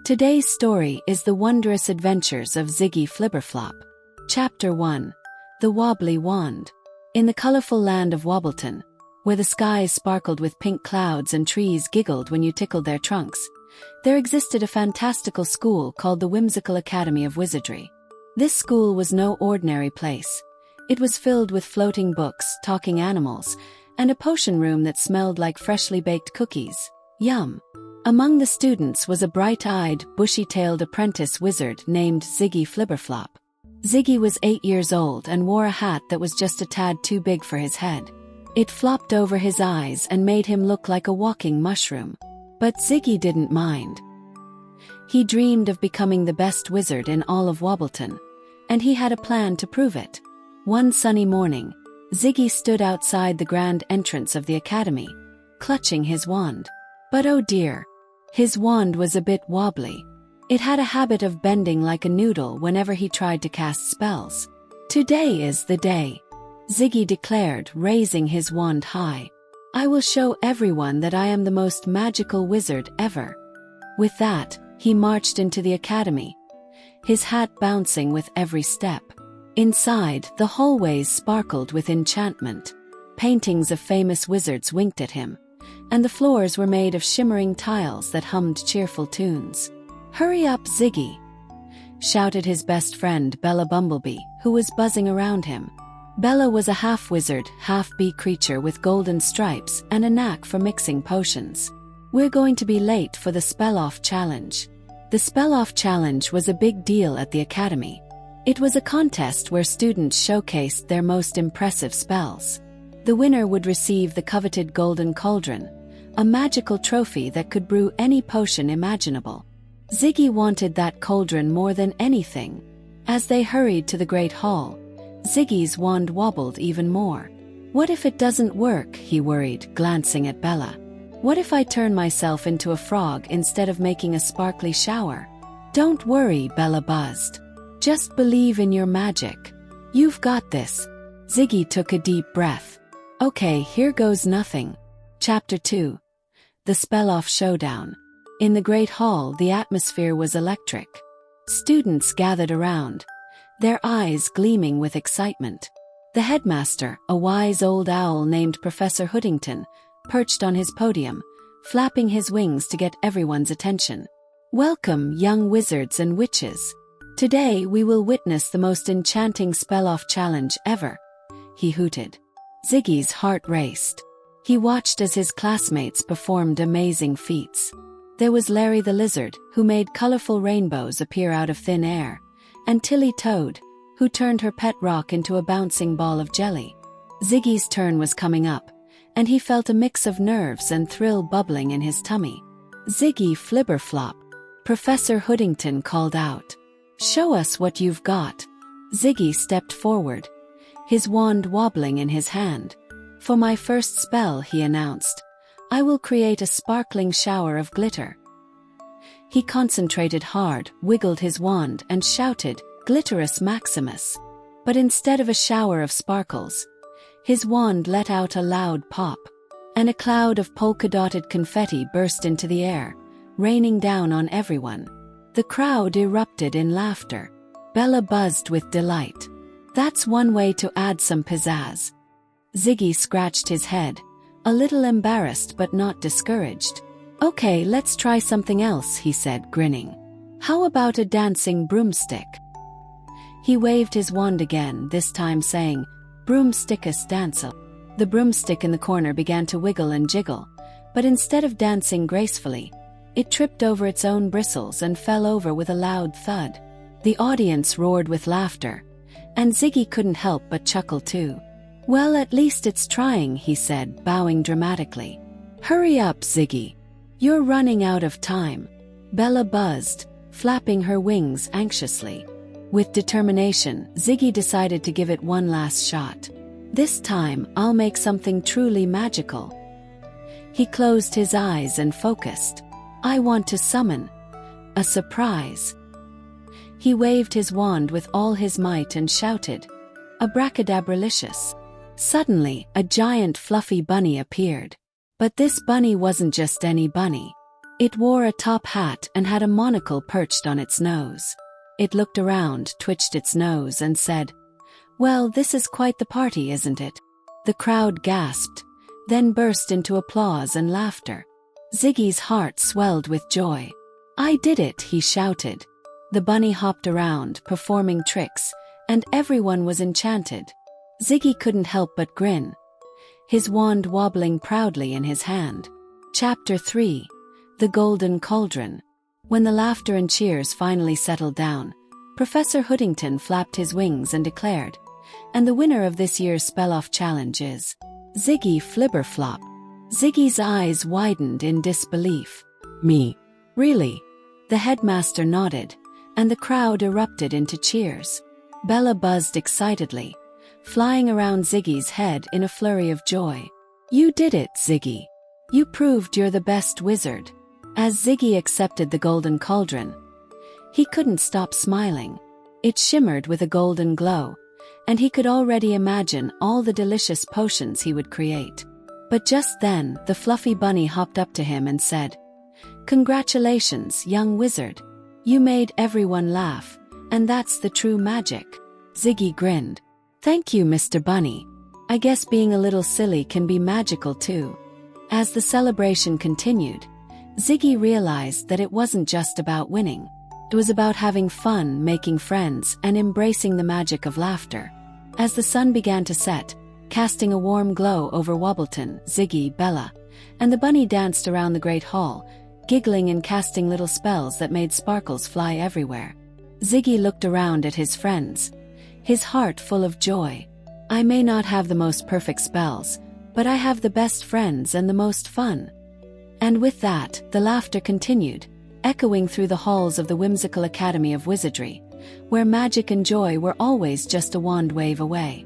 Today's story is The Wondrous Adventures of Ziggy Flibberflop. Chapter 1. The Wobbly Wand. In the colorful land of Wobbleton, where the skies sparkled with pink clouds and trees giggled when you tickled their trunks, there existed a fantastical school called the Whimsical Academy of Wizardry. This school was no ordinary place. It was filled with floating books, talking animals, and a potion room that smelled like freshly baked cookies. Yum! Among the students was a bright-eyed, bushy-tailed apprentice wizard named Ziggy Flibberflop. Ziggy was 8 years old and wore a hat that was just a tad too big for his head. It flopped over his eyes and made him look like a walking mushroom. But Ziggy didn't mind. He dreamed of becoming the best wizard in all of Wobbleton, and he had a plan to prove it. One sunny morning, Ziggy stood outside the grand entrance of the academy, clutching his wand. But oh dear! His wand was a bit wobbly. It had a habit of bending like a noodle whenever he tried to cast spells. "Today is the day," Ziggy declared, raising his wand high. "I will show everyone that I am the most magical wizard ever." With that, he marched into the academy, his hat bouncing with every step. Inside, the hallways sparkled with enchantment. Paintings of famous wizards winked at him, and the floors were made of shimmering tiles that hummed cheerful tunes. "Hurry up, Ziggy!" shouted his best friend Bella Bumblebee, who was buzzing around him. Bella was a half-wizard, half-bee creature with golden stripes and a knack for mixing potions. "We're going to be late for the Spell-Off Challenge." The Spell-Off Challenge was a big deal at the academy. It was a contest where students showcased their most impressive spells. The winner would receive the coveted Golden Cauldron, a magical trophy that could brew any potion imaginable. Ziggy wanted that cauldron more than anything. As they hurried to the Great Hall, Ziggy's wand wobbled even more. "What if it doesn't work?" he worried, glancing at Bella. "What if I turn myself into a frog instead of making a sparkly shower?" "Don't worry," Bella buzzed. "Just believe in your magic. You've got this." Ziggy took a deep breath. "Okay, here goes nothing." Chapter 2. The Spell-Off Showdown. In the Great Hall, the atmosphere was electric. Students gathered around, their eyes gleaming with excitement. The headmaster, a wise old owl named Professor Hoodington, perched on his podium, flapping his wings to get everyone's attention. "Welcome, young wizards and witches. Today we will witness the most enchanting spell-off challenge ever," he hooted. Ziggy's heart raced. He watched as his classmates performed amazing feats. There was Larry the Lizard, who made colorful rainbows appear out of thin air, and Tilly Toad, who turned her pet rock into a bouncing ball of jelly. Ziggy's turn was coming up, and he felt a mix of nerves and thrill bubbling in his tummy. "Ziggy Flibberflop," Professor Hoodington called out. "Show us what you've got." Ziggy stepped forward, his wand wobbling in his hand. "For my first spell," he announced, "I will create a sparkling shower of glitter." He concentrated hard, wiggled his wand, and shouted, "Glitterous Maximus." But instead of a shower of sparkles, his wand let out a loud pop, and a cloud of polka-dotted confetti burst into the air, raining down on everyone. The crowd erupted in laughter. Bella buzzed with delight. "That's one way to add some pizzazz." Ziggy scratched his head, a little embarrassed but not discouraged. "Okay, let's try something else," he said, grinning. "How about a dancing broomstick?" He waved his wand again, this time saying, "Broomstickus dancel." The broomstick in the corner began to wiggle and jiggle, but instead of dancing gracefully, it tripped over its own bristles and fell over with a loud thud. The audience roared with laughter, and Ziggy couldn't help but chuckle too. "Well, at least it's trying," he said, bowing dramatically. "Hurry up, Ziggy. You're running out of time." Bella buzzed, flapping her wings anxiously. With determination, Ziggy decided to give it one last shot. "This time, I'll make something truly magical." He closed his eyes and focused. "I want to summon a surprise." He waved his wand with all his might and shouted, "Abracadabralicious." Suddenly, a giant fluffy bunny appeared. But this bunny wasn't just any bunny. It wore a top hat and had a monocle perched on its nose. It looked around, twitched its nose, and said, "Well, this is quite the party, isn't it?" The crowd gasped, then burst into applause and laughter. Ziggy's heart swelled with joy. "I did it," he shouted. The bunny hopped around, performing tricks, and everyone was enchanted. Ziggy couldn't help but grin, his wand wobbling proudly in his hand. Chapter 3: The Golden Cauldron. When the laughter and cheers finally settled down, Professor Hoodington flapped his wings and declared, "And the winner of this year's spell-off challenge is Ziggy Flibberflop." Ziggy's eyes widened in disbelief. "Me? Really?" The headmaster nodded, and the crowd erupted into cheers. Bella buzzed excitedly, flying around Ziggy's head in a flurry of joy. "You did it, Ziggy. You proved you're the best wizard." As Ziggy accepted the golden cauldron, he couldn't stop smiling. It shimmered with a golden glow, and he could already imagine all the delicious potions he would create. But just then, the fluffy bunny hopped up to him and said, "Congratulations, young wizard. You made everyone laugh, and that's the true magic." Ziggy grinned. "Thank you, Mr. Bunny. I guess being a little silly can be magical too." As the celebration continued, Ziggy realized that it wasn't just about winning. It was about having fun, making friends, and embracing the magic of laughter. As the sun began to set, casting a warm glow over Wobbleton, Ziggy, Bella, and the bunny danced around the great hall, giggling and casting little spells that made sparkles fly everywhere. Ziggy looked around at his friends, his heart full of joy. "I may not have the most perfect spells, but I have the best friends and the most fun." And with that, the laughter continued, echoing through the halls of the whimsical Academy of Wizardry, where magic and joy were always just a wand wave away.